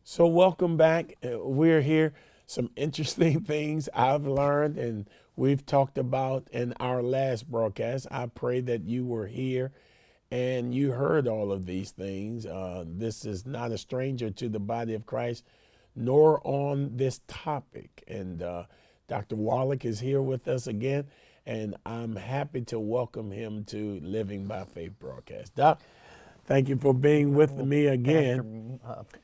So welcome back. We're here. Some interesting things I've learned and we've talked about in our last broadcast. I pray that you were here and you heard all of these things. This is not a stranger to the body of Christ, nor on this topic. And Dr. Wallach is here with us again, and I'm happy to welcome him to Living by Faith broadcast. Doc, thank you for being with me again.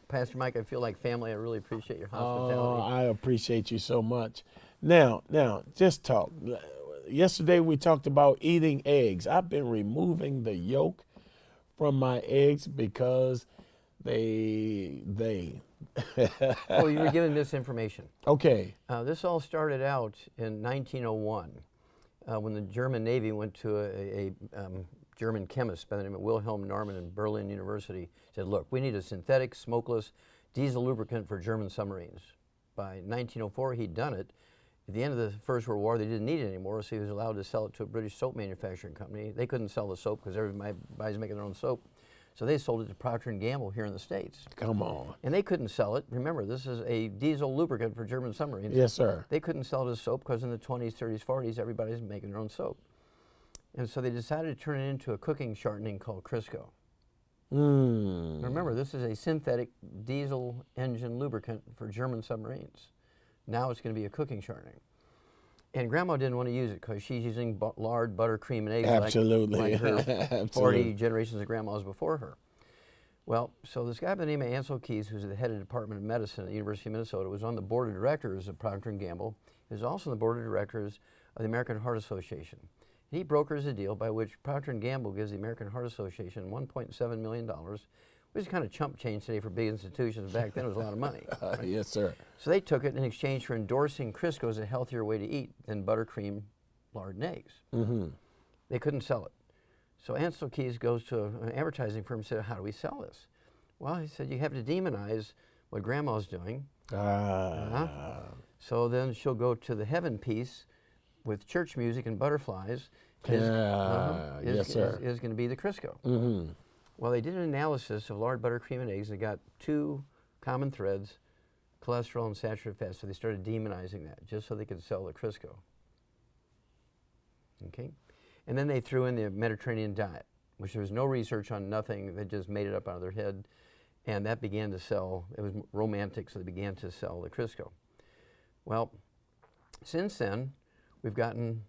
Pastor Mike, I feel like family. I really appreciate your Oh, hospitality. I appreciate you so much. Now, just talk. Yesterday we talked about eating eggs. I've been removing the yolk from my eggs because they. Oh, you were given misinformation. Okay. This all started out in 1901 when the German Navy went to a German chemist by the name of Wilhelm Norman in Berlin University. Said, look, we need a synthetic, smokeless diesel lubricant for German submarines. By 1904, he'd done it. At the end of the First World War, they didn't need it anymore, so he was allowed to sell it to a British soap manufacturing company. They couldn't sell the soap because everybody's making their own soap. So they sold it to Procter & Gamble here in the States. Come on. And they couldn't sell it. Remember, this is a diesel lubricant for German submarines. Yes, sir. They couldn't sell it as soap because in the 20s, 30s, 40s, everybody's making their own soap. And so they decided to turn it into a cooking shortening called Crisco. Remember, this is a synthetic diesel engine lubricant for German submarines. Now it's going to be a cooking shortening. And Grandma didn't want to use it because she's using lard, butter, cream, and eggs Absolutely. like her Absolutely. 40 generations of grandmas before her. Well, so this guy by the name of Ansel Keys, who's the head of the Department of Medicine at the University of Minnesota, was on the board of directors of Procter & Gamble. He was also on the board of directors of the American Heart Association. And he brokers a deal by which Procter & Gamble gives the American Heart Association $1.7 million, which is kind of chump change today for big institutions. Back then it was a lot of money. Right? Yes, sir. So they took it in exchange for endorsing Crisco as a healthier way to eat than butter, cream, lard, and eggs. They couldn't sell it. So Ansel Keys goes to an advertising firm and said, how do we sell this? Well, he said, you have to demonize what Grandma's doing. So then she'll go to the heaven piece with church music and butterflies. Yes, sir. Is going to be the Crisco. Well, they did an analysis of lard, butter, cream, and eggs, and they got two common threads, cholesterol and saturated fat, so they started demonizing that just so they could sell the Crisco. Okay? And then they threw in the Mediterranean diet, which there was no research on, nothing. They just made it up out of their head. And that began to sell. It was romantic, so they began to sell the Crisco. Well, since then, we've gotten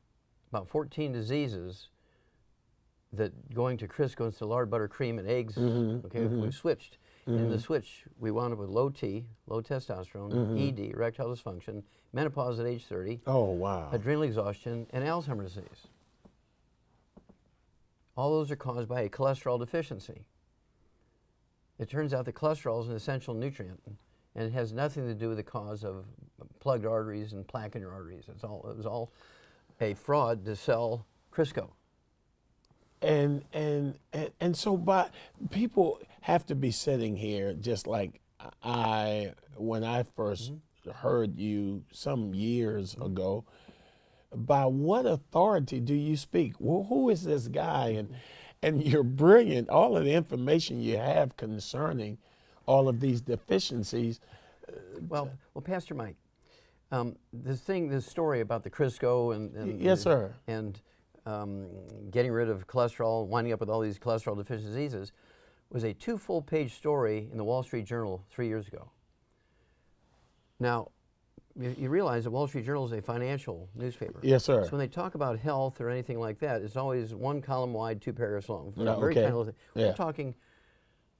about 14 diseases that going to Crisco instead of lard, butter, cream, and eggs, we've switched. In the switch, we wound up with low T, low testosterone, ED, erectile dysfunction, menopause at age 30, Oh, wow. adrenal exhaustion, and Alzheimer's disease. All those are caused by a cholesterol deficiency. It turns out that cholesterol is an essential nutrient, and it has nothing to do with the cause of plugged arteries and plaque in your arteries. It was all a fraud to sell Crisco. And so people have to be sitting here just like when I first heard you some years ago. By what authority do you speak? Well, who is this guy? And you're brilliant. All of the information you have concerning all of these deficiencies. Well, Pastor Mike, this story about the Crisco and Yes, sir. And getting rid of cholesterol, winding up with all these cholesterol deficient diseases, was a 2 full-page story in the Wall Street Journal 3 years ago. Now, you realize the Wall Street Journal is a financial newspaper. Yes, sir. So when they talk about health or anything like that, it's always 1 column wide, 2 paragraphs long. Yeah, Very okay. kind of, Yeah.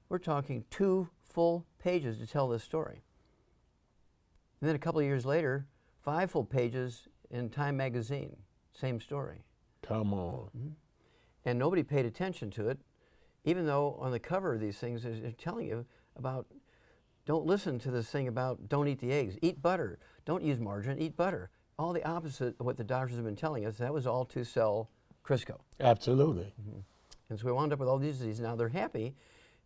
we're talking 2 full pages to tell this story. And then a couple of years later, 5 full pages in Time magazine, same story. Come on. And nobody paid attention to it, even though on the cover of these things they're telling you about, don't listen to this thing about don't eat the eggs, eat butter, don't use margarine, eat butter. All the opposite of what the doctors have been telling us. That was all to sell Crisco. Absolutely. And so we wound up with all these diseases. Now they're happy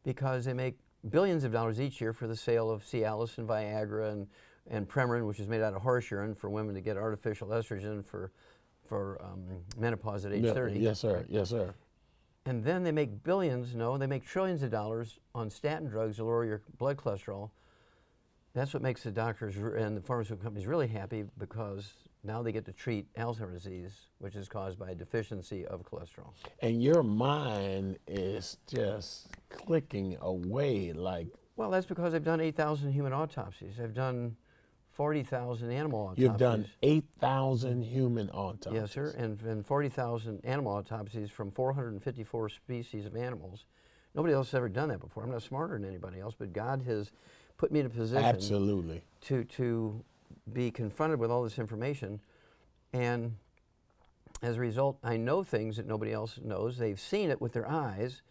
because they make billions of dollars each year for the sale of Cialis and Viagra and Premarin, which is made out of horse urine for women to get artificial estrogen for menopause at age 30. Yes, sir. Yes, sir. And then they make billions, no, they make trillions of dollars on statin drugs to lower your blood cholesterol That's what makes the doctors and the pharmaceutical companies really happy, because now they get to treat Alzheimer's disease, which is caused by a deficiency of cholesterol. And your mind is just clicking away like. Well, that's because I've done 8,000 human autopsies. I've done 40,000 animal autopsies. You've done 8,000 human autopsies. Yes, sir, and 40,000 animal autopsies from 454 species of animals. Nobody else has ever done that before. I'm not smarter than anybody else, but God has put me in a position Absolutely. to be confronted with all this information, and as a result, I know things that nobody else knows. They've seen it with their eyes,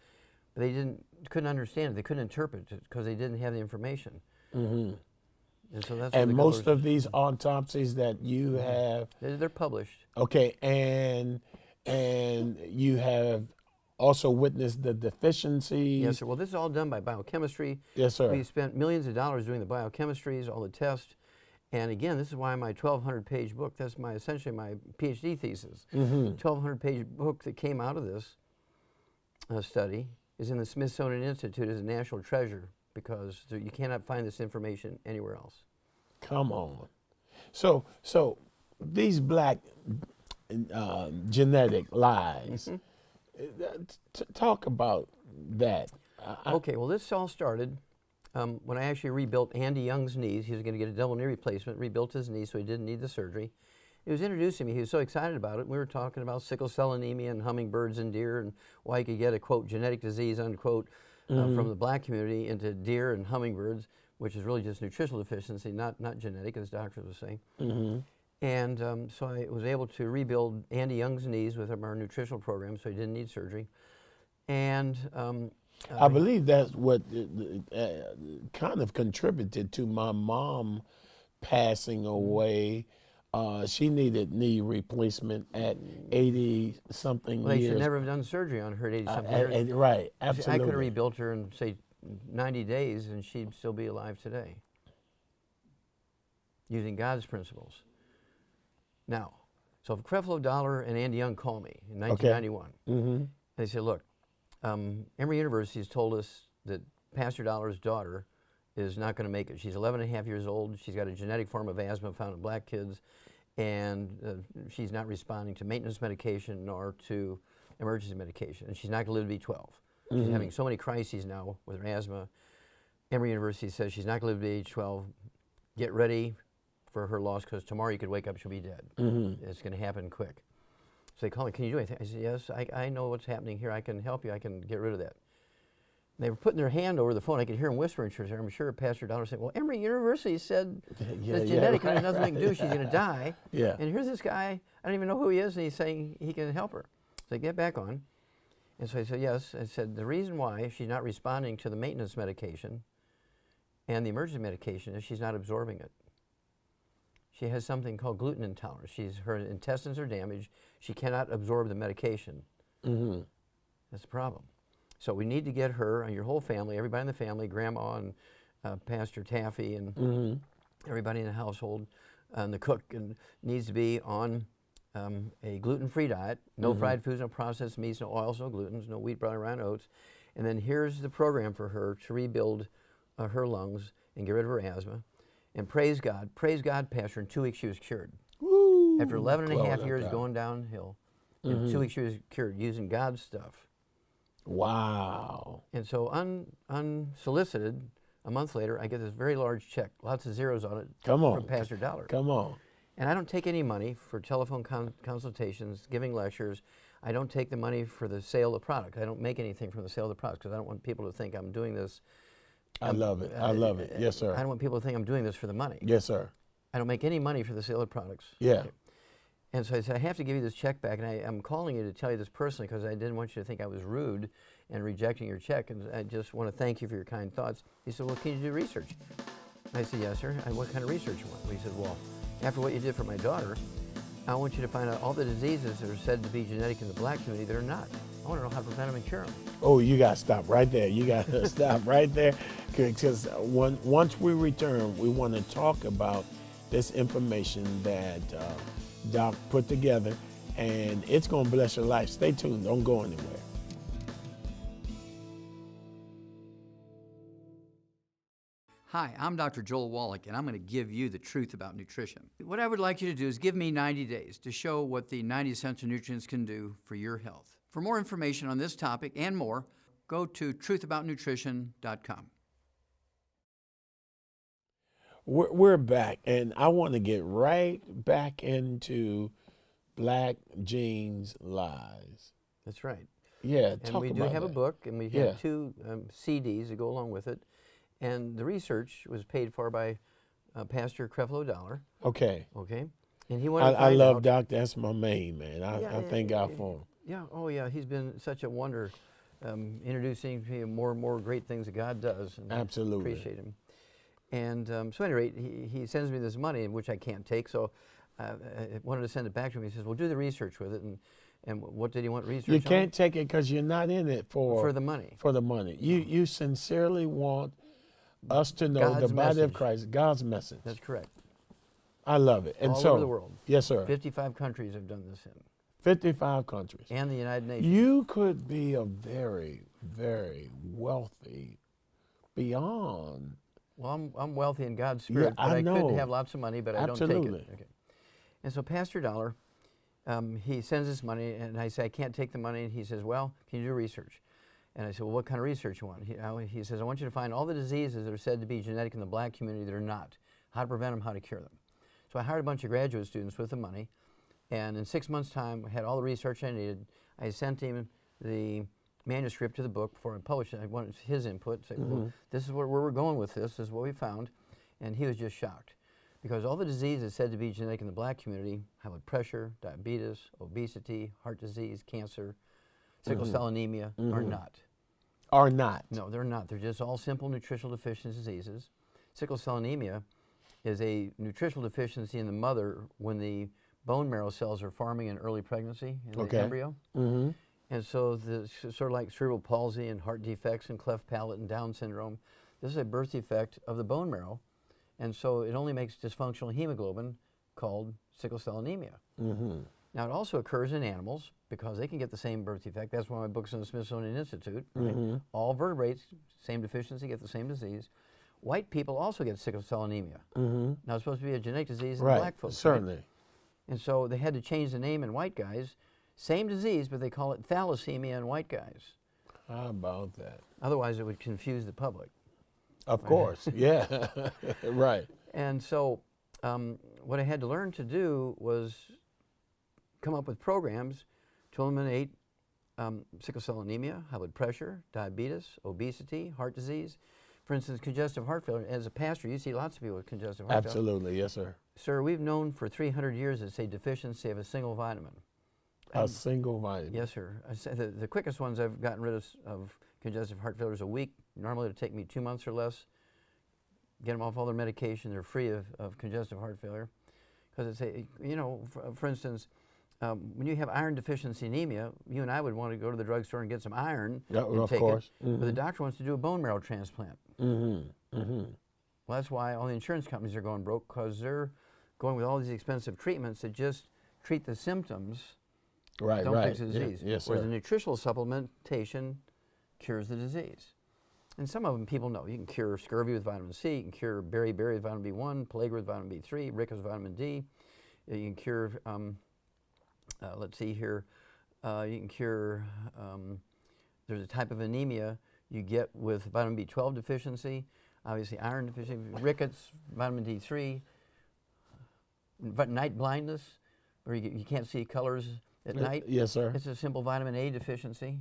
but they couldn't understand it. They couldn't interpret it because they didn't have the information. Mm-hmm. And so that's And most of these autopsies that you have, they're published. okay, and you have also witnessed the deficiencies. Yes, sir. Well, this is all done by biochemistry. Yes, sir. We spent millions of dollars doing the biochemistries, all the tests. And again, this is why my 1,200-page book, that's essentially my PhD thesis. 1,200-page book that came out of this study is in the Smithsonian Institute as a national treasure, because you cannot find this information anywhere else. Come on. So these black genetic lies, talk about that. Okay, well, this all started when I actually rebuilt Andy Young's knees. He was going to get a double knee replacement, rebuilt his knee so he didn't need the surgery. He was introducing me. He was so excited about it. We were talking about sickle cell anemia and hummingbirds and deer, and why you could get a, quote, genetic disease, unquote, from the black community into deer and hummingbirds, which is really just nutritional deficiency, not genetic, as doctors were saying. And so I was able to rebuild Andy Young's knees with our nutritional program, so he didn't need surgery. And I believe that's what kind of contributed to my mom passing away. She needed knee replacement at 80-something well, they years. should never have done surgery on her at 80-something years. Right, absolutely. I could have rebuilt her in, say, 90 days, and she'd still be alive today, using God's principles. Now, so if Creflo Dollar and Andy Young call me in 1991, they say, look, Emory University has told us that Pastor Dollar's daughter is not going to make it. She's 11 and a half years old. She's got a genetic form of asthma found in black kids, and she's not responding to maintenance medication nor to emergency medication, and she's not going to live to be 12. She's having so many crises now with her asthma. Emory University says she's not going to live to age 12. Get ready for her loss, because tomorrow you could wake up, she'll be dead. It's going to happen quick. So they call me, can you do anything? I said, yes, I know what's happening here. I can help you. I can get rid of that. And they were putting their hand over the phone. I could hear them whispering to her. I'm sure Pastor Dollar said, well, Emory University said it's genetic and there's nothing they can do. She's going to die. And here's this guy, I don't even know who he is, and he's saying he can help her. So I get back on. And so I said, yes. I said, the reason why she's not responding to the maintenance medication and the emergency medication is she's not absorbing it. She has something called gluten intolerance. Her intestines are damaged. She cannot absorb the medication. That's the problem. So we need to get her and your whole family, everybody in the family, Grandma and Pastor Taffy and everybody in the household, and the cook, and needs to be on a gluten-free diet. No fried foods, no processed meats, no oils, no glutens, no wheat, barley, rye, oats. And then here's the program for her to rebuild her lungs and get rid of her asthma. And praise God, Pastor, in 2 weeks she was cured. Woo, After 11 and a half years going downhill, in 2 weeks she was cured using God's stuff. Wow. And so unsolicited, a month later, I get this very large check, lots of zeros on it, from Pastor Dollar. Come on. And I don't take any money for telephone consultations, giving lectures. I don't take the money for the sale of the product. I don't make anything from the sale of the product, because I don't want people to think I'm doing this. I love it. I love it. Yes, sir. I don't want people to think I'm doing this for the money. Yes, sir. I don't make any money for the sale of products. Yeah. Okay. And so I said, I have to give you this check back, and I'm calling you to tell you this personally, because I didn't want you to think I was rude and rejecting your check, and I just want to thank you for your kind thoughts. He said, well, can you do research? I said, yes, sir. What kind of research you want? He said, well, after what you did for my daughter, I want you to find out all the diseases that are said to be genetic in the black community that are not. I want to know how to prevent them and cure them. Oh, you got to stop right there. You got to stop right there, because once we return, we want to talk about this information that Doc put together, and it's going to bless your life. Stay tuned. Don't go anywhere. Hi, I'm Dr. Joel Wallach, and I'm going to give you the truth about nutrition. What I would like you to do is give me 90 days to show what the 90 essential nutrients can do for your health. For more information on this topic and more, go to truthaboutnutrition.com. We're back, and I want to get right back into Black Jeans Lies. That's right. Yeah, And talk we about do have that. a book, and we Yeah. have two CDs that go along with it. And the research was paid for by Pastor Creflo Dollar. Okay. Okay, and he wanted to I find love out. Doc. That's my main man. Yeah, I thank God for him. Yeah, oh yeah, he's been such a wonder, introducing to more and more great things that God does. And Absolutely. appreciate him. And so at any rate, he sends me this money, which I can't take, so I wanted to send it back to him. He says, well, do the research with it. And what did he want research You on? can't take it because you're not in it for the money. For the money. You sincerely want us to know God's the body of message. Christ, God's message. That's correct. I love it. And All so, over the world. Yes, sir. 55 countries have done this in, 55 countries. and the United Nations. You could be a very, very wealthy beyond. Well, I'm wealthy in God's Spirit, Yeah, but I I know. could have lots of money, but I don't take Absolutely. it. Okay. And so Pastor Dollar, he sends us money, and I say, I can't take the money. And he says, well, can you do research? And I said, well, what kind of research you want? He says, I want you to find all the diseases that are said to be genetic in the black community that are not, how to prevent them, how to cure them. So I hired a bunch of graduate students with the money, and in 6 months' time, I had all the research I needed. I sent him the manuscript to the book before I published it. I wanted his input, say, well, this is where we're going with this is what we found. And he was just shocked. Because all the diseases said to be genetic in the black community, high blood pressure, diabetes, obesity, heart disease, cancer, sickle cell anemia, are not. Are not. No, they're not. They're just all simple nutritional deficiency diseases. Sickle cell anemia is a nutritional deficiency in the mother when the bone marrow cells are forming in early pregnancy in the embryo. Mm-hmm. And so the sort of like cerebral palsy and heart defects and cleft palate and Down syndrome, this is a birth defect of the bone marrow. And so it only makes dysfunctional hemoglobin called sickle cell anemia. Mm-hmm. Now it also occurs in animals because they can get the same birth defect. That's why my book's in the Smithsonian Institute. Right? All vertebrates, same deficiency, get the same disease. White people also get sickle cell anemia. Now it's supposed to be a genetic disease in black folks. Certainly. Right? And so they had to change the name in white guys. Same disease, but they call it thalassemia in white guys. How about that? Otherwise, it would confuse the public. Of course, yeah, right. And so what I had to learn to do was come up with programs to eliminate sickle cell anemia, high blood pressure, diabetes, obesity, heart disease. For instance, congestive heart failure. As a pastor, you see lots of people with congestive heart failure. Absolutely, yes, sir. Sir, we've known for 300 years it's a deficiency of a single vitamin. A single vitamin. Yes, sir. I say the quickest ones I've gotten rid of congestive heart failure is a week. Normally it would take me 2 months or less. Get them off all their medication. They're free of congestive heart failure. Because it's a, you know, for instance, when you have iron deficiency anemia, you and I would want to go to the drugstore and get some iron and of take course. it. But the doctor wants to do a bone marrow transplant. Well, that's why all the insurance companies are going broke, because they're going with all these expensive treatments that just treat the symptoms. Right, Don't right. fix the disease. Yes, Whereas sir. the nutritional supplementation cures the disease. And some of them people know. You can cure scurvy with vitamin C, you can cure beriberi with vitamin B1, pellagra with vitamin B3, rickets with vitamin D. You can cure, let's see here, you can cure, there's a type of anemia you get with vitamin B12 deficiency, obviously iron deficiency, rickets, vitamin D3, night blindness, where you can't see colors at night. Yes, sir. It's a simple vitamin A deficiency.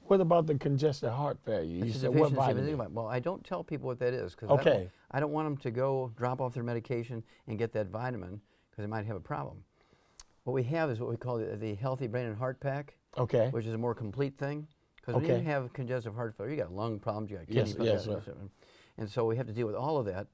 What about the congestive heart failure? You It's a said what deficiency of vitamin? enzyme. Well, I don't tell people what that is because Okay. I don't want them to go drop off their medication and get that vitamin because they might have a problem. What we have is what we call the Healthy Brain and Heart Pack, Okay. which is a more complete thing. Because when Okay. you have congestive heart failure, you got lung problems, you got Yes, kidney yes, problems, sir. and so we have to deal with all of that.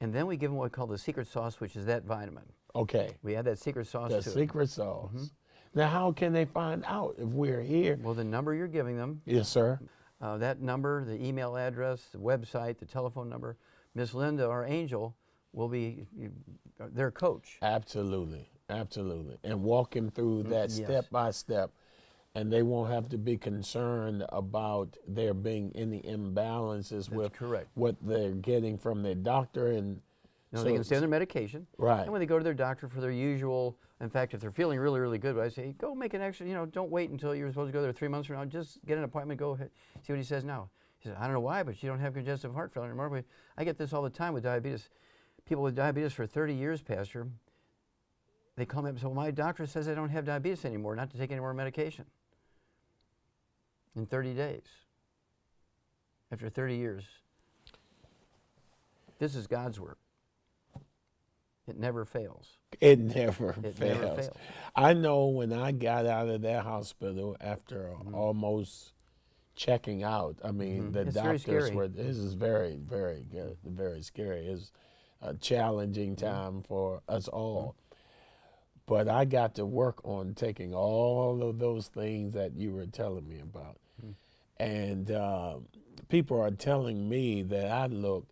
And then we give them what we call the secret sauce, which is that vitamin. Okay. We add that secret sauce The to it. secret sauce. Now, how can they find out if we're here? Well, the number you're giving them, Yes, sir. that number, the email address, the website, the telephone number, Miss Linda or Angel will be their coach. Absolutely. Absolutely. And walk him through that yes. step by step. and they won't have to be concerned about there being any imbalances with correct. what they're getting from their doctor. And No, they can stay on their medication. Right. And when they go to their doctor for their usual, in fact, if they're feeling really, really good, I say, go make an extra, don't wait until you're supposed to go there 3 months from now. Just get an appointment, go ahead. See what he says now. He says, I don't know why, but you don't have congestive heart failure anymore. I get this all the time with diabetes. People with diabetes for 30 years, Pastor, they call me up and say, well, my doctor says I don't have diabetes anymore, not to take any more medication. In 30 days. After 30 years. This is God's work. It never fails. it never It fails. never fails. I know when I got out of that hospital after almost checking out, I mean, the It's very doctors scary. were, this is very, very good, very scary. It's a challenging time for us all. But I got to work on taking all of those things that you were telling me about. And people are telling me that I look,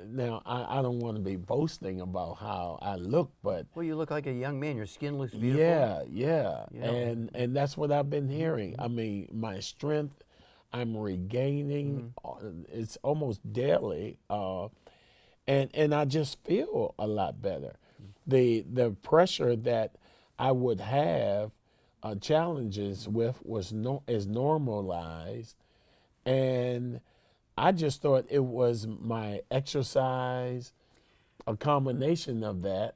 now I don't want to be boasting about how I look, but Well, you look like a young man. Your skin looks beautiful. yeah. You know. And that's what I've been hearing. I mean, my strength, I'm regaining. It's almost daily. And I just feel a lot better. The pressure that I would have challenges with is normalized, and I just thought it was my exercise, a combination of that,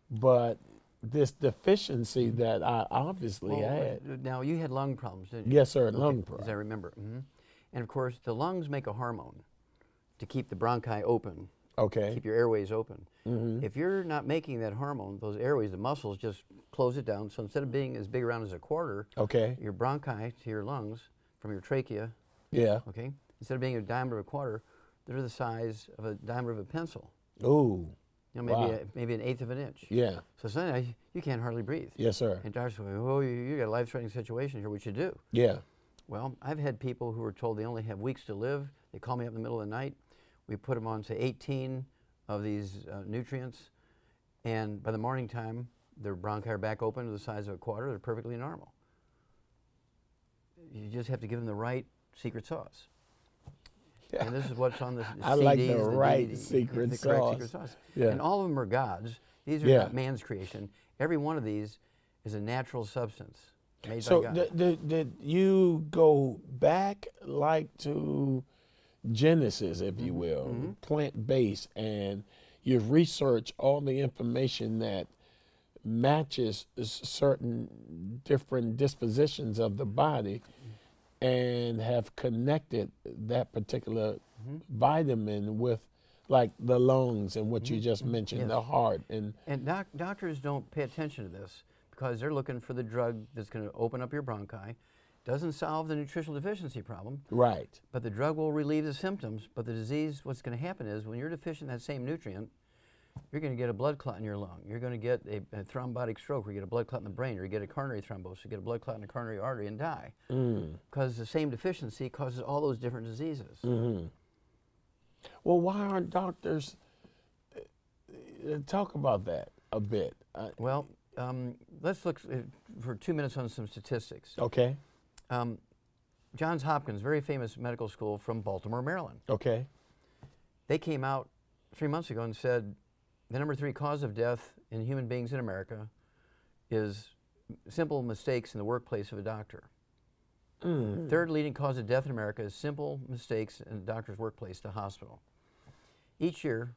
but this deficiency that I obviously had. Now, you had lung problems, didn't you? Yes, sir, lung As I problem. remember. And of course, the lungs make a hormone to keep the bronchi open, Okay. keep your airways open. If you're not making that hormone, those airways, the muscles just close it down. So instead of being as big around as a quarter, Okay. your bronchi to your lungs from your trachea, Yeah. okay, instead of being a diameter of a quarter, they're the size of a diameter of a pencil. Ooh. Maybe Wow. maybe an eighth of an inch. Yeah. So suddenly you can't hardly breathe. Yes, sir. And doctors go, oh, you got a life-threatening situation here. What you do? Yeah. Well, I've had people who were told they only have weeks to live. They call me up in the middle of the night. We put them on, say, 18 of these nutrients, and by the morning time, their bronchi are back open to the size of a quarter. They're perfectly normal. You just have to give them the right secret sauce. And this is what's on the CDs, I like the right DVDs, secret the correct sauce. secret sauce. Yeah. And all of them are God's. These are Yeah. not man's creation. Every one of these is a natural substance made So by God. did you go back like to Genesis, if you will, plant-based, and you've researched all the information that matches certain different dispositions of the body and have connected that particular vitamin with like the lungs and what you just mentioned, Yes. the heart. And And doctors don't pay attention to this because they're looking for the drug that's going to open up your bronchi. Doesn't solve the nutritional deficiency problem, right. but the drug will relieve the symptoms. But the disease, what's going to happen is when you're deficient in that same nutrient, you're going to get a blood clot in your lung. You're going to get a thrombotic stroke, or you get a blood clot in the brain, or you get a coronary thrombosis, you get a blood clot in the coronary artery and die. Because the same deficiency causes all those different diseases. Well, why aren't doctors talk about that a bit? Well, let's look for 2 minutes on some statistics. Okay. Johns Hopkins, very famous medical school from Baltimore, Maryland. Okay. They came out 3 months ago and said the number 3 cause of death in human beings in America is simple mistakes in the workplace of a doctor. Third leading cause of death in America is simple mistakes in a doctor's workplace, the hospital. Each year,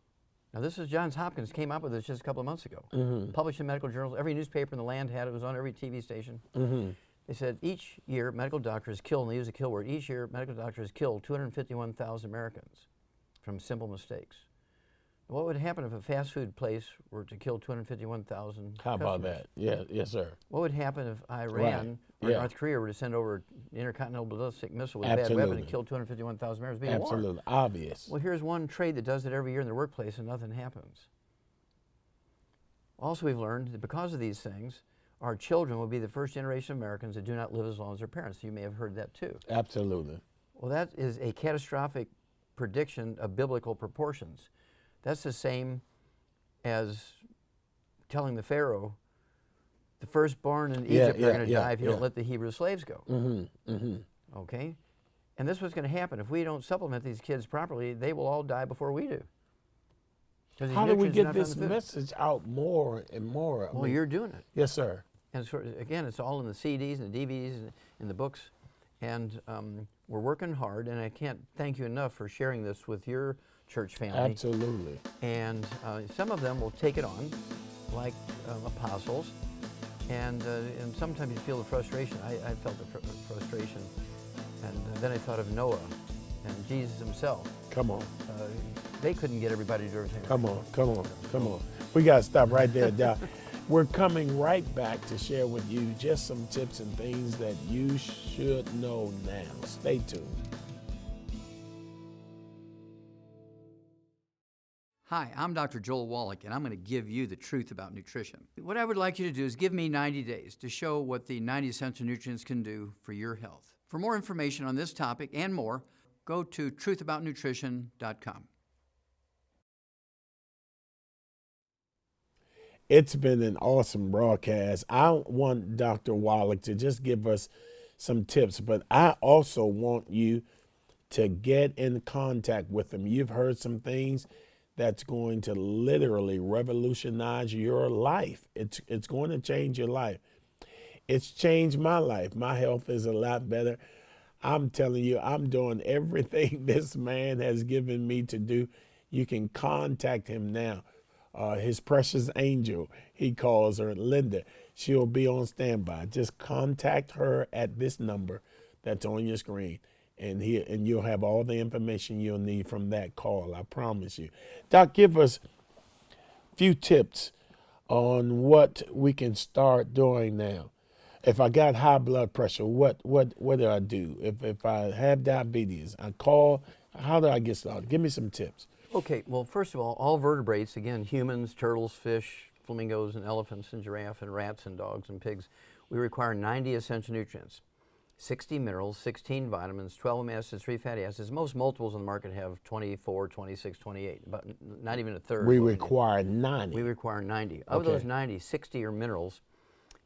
now this is Johns Hopkins came up with this just a couple of months ago. Published in medical journals, every newspaper in the land had it, was on every TV station. They said each year medical doctors kill, and they use a kill word, each year medical doctors kill 251,000 Americans from simple mistakes. What would happen if a fast food place were to kill 251,000 How about customers? that? Yeah. Yes, sir. What would happen if Iran or Yeah. North Korea were to send over an intercontinental ballistic missile with a bad weapon Absolutely. and kill 251,000 Americans? It'd be a war. Absolutely. Obvious. Well, here's one trade that does it every year in their workplace and nothing happens. Also, we've learned that because of these things, our children will be the first generation of Americans that do not live as long as their parents. You may have heard that too. Absolutely. Well, that is a catastrophic prediction of biblical proportions. That's the same as telling the Pharaoh, the firstborn in Yeah, Egypt are yeah, going to yeah, die if you yeah. don't let the Hebrew slaves go. Okay? And this is what's going to happen. If we don't supplement these kids properly, they will all die before we do. 'Cause these How do we nutrients are get not this found in the food. message out more and more? I Well, mean, you're doing it. yes, sir. And so, again, it's all in the CDs and the DVDs and in the books. And we're working hard, and I can't thank you enough for sharing this with your church family. Absolutely. And some of them will take it on, like apostles. And sometimes you feel the frustration. I felt the frustration. And then I thought of Noah and Jesus himself. Come on. They couldn't get everybody to do everything. Come on, come on, come on. We got to stop right there, Doc. We're coming right back to share with you just some tips and things that you should know now. Stay tuned. Hi, I'm Dr. Joel Wallach, and I'm going to give you the truth about nutrition. What I would like you to do is give me 90 days to show what the 90 essential nutrients can do for your health. For more information on this topic and more, go to truthaboutnutrition.com. It's been an awesome broadcast. I want Dr. Wallach to just give us some tips, but I also want you to get in contact with him. You've heard some things that's going to literally revolutionize your life. It's going to change your life. It's changed my life. My health is a lot better. I'm telling you, I'm doing everything this man has given me to do. You can contact him now. His precious angel, he calls her, Linda. She'll be on standby. Just contact her at this number that's on your screen, and you'll have all the information you'll need from that call. I promise you. Doc, give us a few tips on what we can start doing now. If I got high blood pressure, what do I do? If I have diabetes, I call. How do I get started? Give me some tips. Okay, well, first of all vertebrates, again, humans, turtles, fish, flamingos, and elephants, and giraffe, and rats, and dogs, and pigs, we require 90 essential nutrients, 60 minerals, 16 vitamins, 12 amino acids, 3 fatty acids. Most multiples on the market have 24, 26, 28, but not even a third. We require 90. We require 90. Of those 90, 60 are minerals.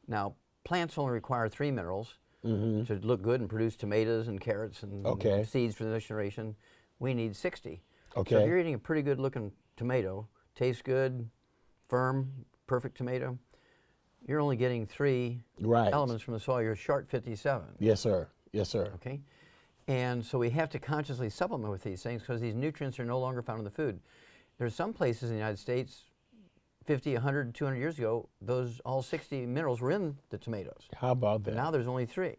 Now, plants only require 3 minerals to look good and produce tomatoes and carrots and seeds for the next generation. We need 60. Okay. So if you're eating a pretty good looking tomato, tastes good, firm, perfect tomato, you're only getting 3 elements from the soil. You're short 57. Yes, sir. Yes, sir. Okay. And so we have to consciously supplement with these things because these nutrients are no longer found in the food. There's some places in the United States, 50, 100, 200 years ago, all 60 minerals were in the tomatoes. How about that? Now there's only 3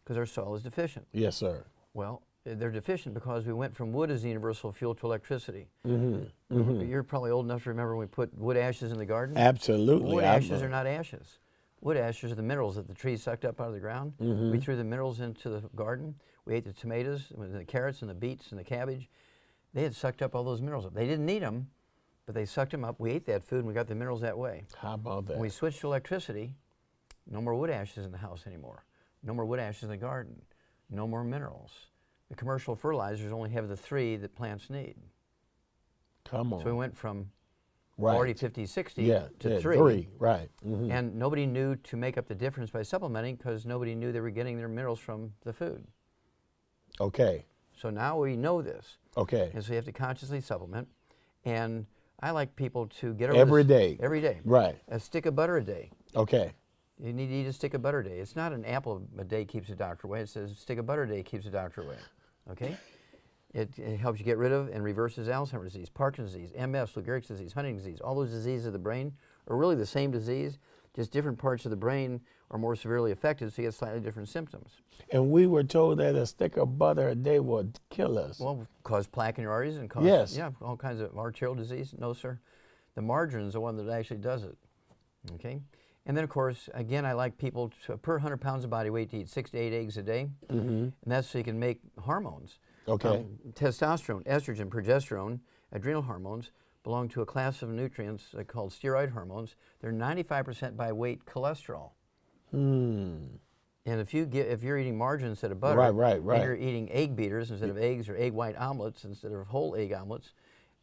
because our soil is deficient. Yes, sir. Well, they're deficient because we went from wood as the universal fuel to electricity. You're probably old enough to remember when we put wood ashes in the garden. Absolutely. Wood ashes are not ashes. Wood ashes are the minerals that the trees sucked up out of the ground. We threw the minerals into the garden. We ate the tomatoes, and the carrots, and the beets, and the cabbage. They had sucked up all those minerals. They didn't need them, but they sucked them up. We ate that food, and we got the minerals that way. How about that? When we switched to electricity, no more wood ashes in the house anymore. No more wood ashes in the garden. No more minerals. The commercial fertilizers only have the 3 that plants need. Come on. So we went from Right. 40, 50, 60 Yeah, to yeah, 3. 3, right. Mhm. And nobody knew to make up the difference by supplementing because nobody knew they were getting their minerals from the food. Okay. So now we know this. Okay. And so you have to consciously supplement. And I like people to get Every day. Every day. Right. A stick of butter a day. Okay. You need to eat a stick of butter a day. It's not an apple a day keeps the doctor away. It says a stick of butter a day keeps the doctor away. Okay? It helps you get rid of and reverses Alzheimer's disease, Parkinson's disease, MS, Lou Gehrig's disease, Huntington's disease. All those diseases of the brain are really the same disease, just different parts of the brain are more severely affected, so you get slightly different symptoms. And we were told that a stick of butter a day would kill us. Well, cause plaque in your arteries and cause all kinds of arterial disease. No, sir. The margarine is the one that actually does it. Okay? And then, of course, again, I like people to, per 100 pounds of body weight to eat 6 to 8 eggs a day. And that's so you can make hormones. Okay. Testosterone, estrogen, progesterone, adrenal hormones belong to a class of nutrients called steroid hormones. They're 95% by weight cholesterol. And if you're eating margarine instead of butter, Right. and you're eating egg beaters instead of eggs or egg white omelets instead of whole egg omelets,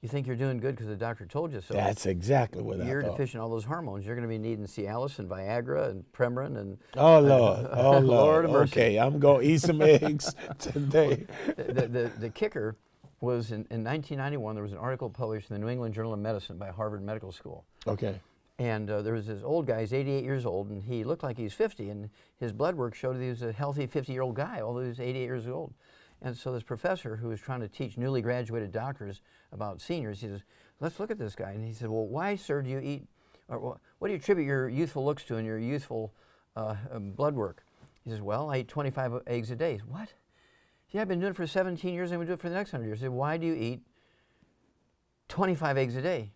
You think you're doing good because the doctor told you so. That's exactly what You're I thought. deficient in all those hormones. You're going to be needing Cialis and Viagra and Premarin and Oh, Lord. Oh, Lord. Lord of mercy. Okay, I'm going to eat some eggs today. The kicker was in 1991, there was an article published in the New England Journal of Medicine by Harvard Medical School. Okay. And there was this old guy, he's 88 years old, and he looked like he was 50, and his blood work showed that he was a healthy 50-year-old guy, although he was 88 years old. And so this professor who was trying to teach newly graduated doctors about seniors, he says, let's look at this guy. And he said, well, why, sir, do you eat, or what do you attribute your youthful looks to and your youthful blood work? He says, well, I eat 25 eggs a day. What? Yeah, I've been doing it for 17 years, and I'm going to do it for the next 100 years. I said, why do you eat 25 eggs a day?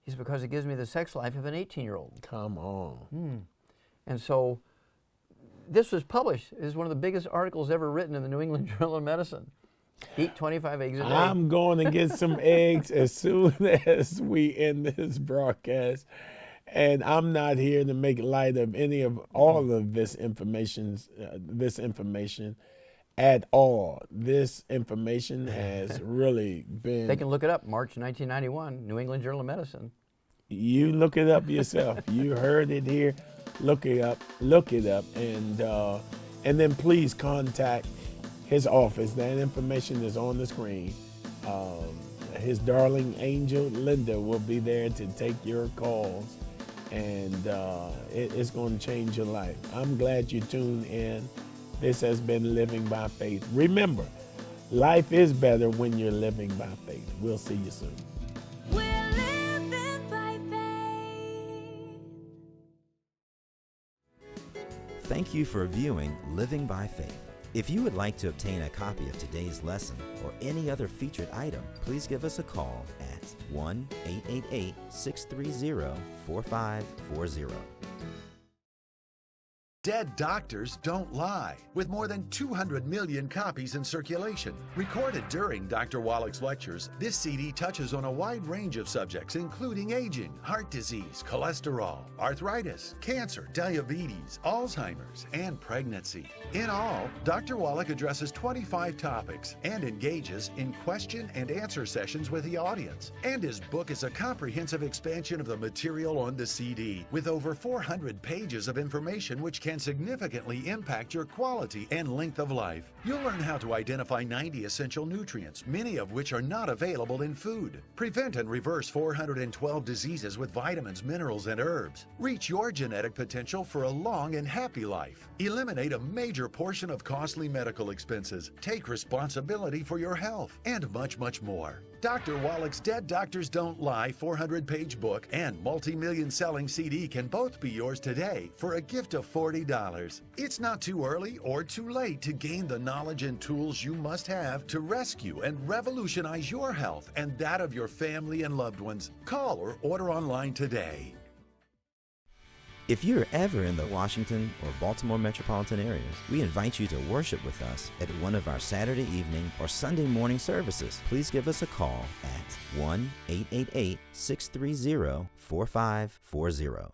He said, because it gives me the sex life of an 18-year-old. Come on. And so this was published. It was one of the biggest articles ever written in the New England Journal of Medicine. Eat 25 eggs a day. I'm going to get some eggs as soon as we end this broadcast. And I'm not here to make light of any of all of this information at all. This information has really been. They can look it up, March 1991, New England Journal of Medicine. You look it up yourself. You heard it here. Look it up. Look it up, and then please contact his office. That information is on the screen. His darling angel Linda will be there to take your calls, and it's going to change your life. I'm glad you tuned in. This has been Living by Faith. Remember, life is better when you're living by faith. We'll see you soon. We're living by faith. Thank you for viewing Living by Faith. If you would like to obtain a copy of today's lesson or any other featured item, please give us a call at 1-888-630-4540. Dead Doctors Don't Lie, with more than 200 million copies in circulation. Recorded during Dr. Wallach's lectures, this CD touches on a wide range of subjects, including aging, heart disease, cholesterol, arthritis, cancer, diabetes, Alzheimer's, and pregnancy. In all, Dr. Wallach addresses 25 topics and engages in question and answer sessions with the audience. And his book is a comprehensive expansion of the material on the CD, with over 400 pages of information which can significantly impact your quality and length of life. You'll learn how to identify 90 essential nutrients, many of which are not available in food. Prevent and reverse 412 diseases with vitamins, minerals, and herbs. Reach your genetic potential for a long and happy life. Eliminate a major portion of costly medical expenses. Take responsibility for your health, and much, much more. Dr. Wallach's Dead Doctors Don't Lie 400-page book and multi-million selling CD can both be yours today for a gift of $40. It's not too early or too late to gain the knowledge and tools you must have to rescue and revolutionize your health and that of your family and loved ones. Call or order online today. If you're ever in the Washington or Baltimore metropolitan areas, we invite you to worship with us at one of our Saturday evening or Sunday morning services. Please give us a call at 1-888-630-4540.